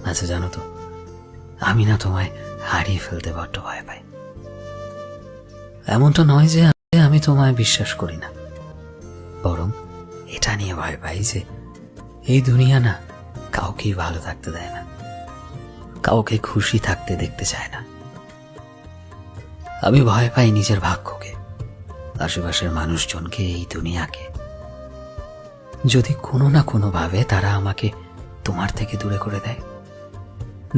আচ্ছা জানো তো, আমি না তোমায় হারিয়ে ফেলতে বড্ড ভয় পাই। এমনটা নয় যে আমি তোমায় বিশ্বাস করি না, বরং এটা নিয়ে ভয় পাই যে এই দুনিয়া না কাউকেই ভালো থাকতে দেয় না, কাউকে খুশি থাকতে দেখতে চায় না। আমি ভয় পাই নিজের ভাগ্যকে, আশেপাশের মানুষজনকে, এই দুনিয়াকে। যদি কোনো না কোনোভাবে তারা আমাকে তোমার থেকে দূরে করে দেয়,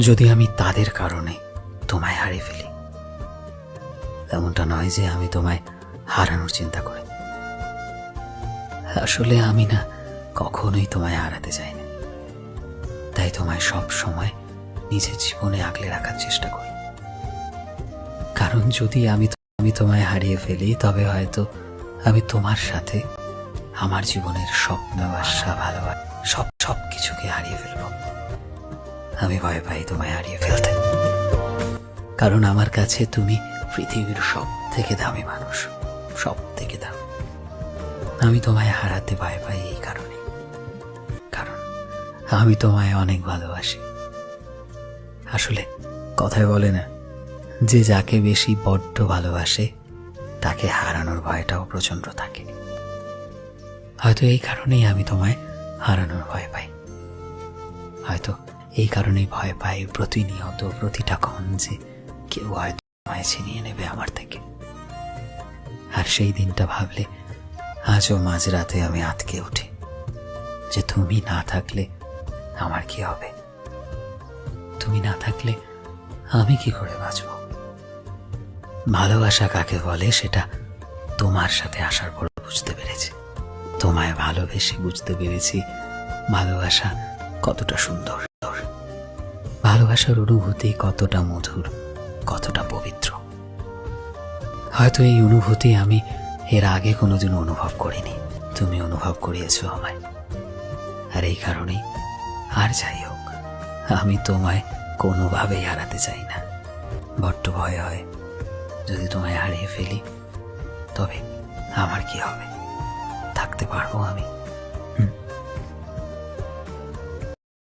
যদি আমি তাদের কারণে তোমায় হারিয়ে ফেলি। এমনটা নয় যে আমি তোমায় হারানোর চিন্তা করি, আসলে আমি না কখনোই তোমায় হারাতে চাই না, তাই তোমায় সব সময় নিজের জীবনে আগলে রাখার চেষ্টা করি। কারণ যদি আমি তোমায় হারিয়ে ফেলি, তবে হয়তো আমি তোমার সাথে আমার জীবনের স্বপ্ন, আশা, ভালোবাসা সব কিছুকে হারিয়ে ফেলব। আমি ভয় পাই তোমায় হারিয়ে ফেলতে, কারণ আমার কাছে তুমি পৃথিবীর সব থেকে দামি মানুষ, সব থেকে দামি। আমি তোমায় হারাতে ভয় পাই এই কারণে, কারণ আমি তোমায় অনেক ভালোবাসি। আসলে কথায় বলে না যে যাকে বেশি বড্ড ভালোবাসে তাকে হারানোর ভয়টাও প্রচন্ড থাকে। হয়তো এই কারণেই আমি তোমায় হারানোর ভয় পাই, হয়তো এই কারণেই ভয় পাই প্রতিনিয়ত, প্রতিটা ক্ষণ যে কেউ হয়তো তোমায় ছিনিয়ে নেবে আমার থেকে। আর সেই দিনটা ভাবলে আজও মাঝরাতে আমি আটকে উঠি যে তুমি না থাকলে আমার কি হবে, তুমি না থাকলে আমি কি করে বাঁচব। ভালোবাসা কাকে বলে সেটা তোমার সাথে আসার পর বুঝতে পেরেছি, তোমায় ভালোবেসে বুঝতে পেরেছি ভালোবাসা কতটা সুন্দর, ভালোবাসার অনুভূতি কতটা মধুর, কতটা পবিত্র। হয়তো এই অনুভূতি আমি এর আগে কোনোদিন অনুভব করিনি, তুমি অনুভব করিয়েছো আমায়। আর এই কারণেই আর যাই হোক, আমি তোমায় কোনোভাবেই হারাতে চাই না। বড্ড ভয় হয় যদি তোমায় হারিয়ে ফেলি, তবে আমার কি হবে, থাকতে পারবো আমি?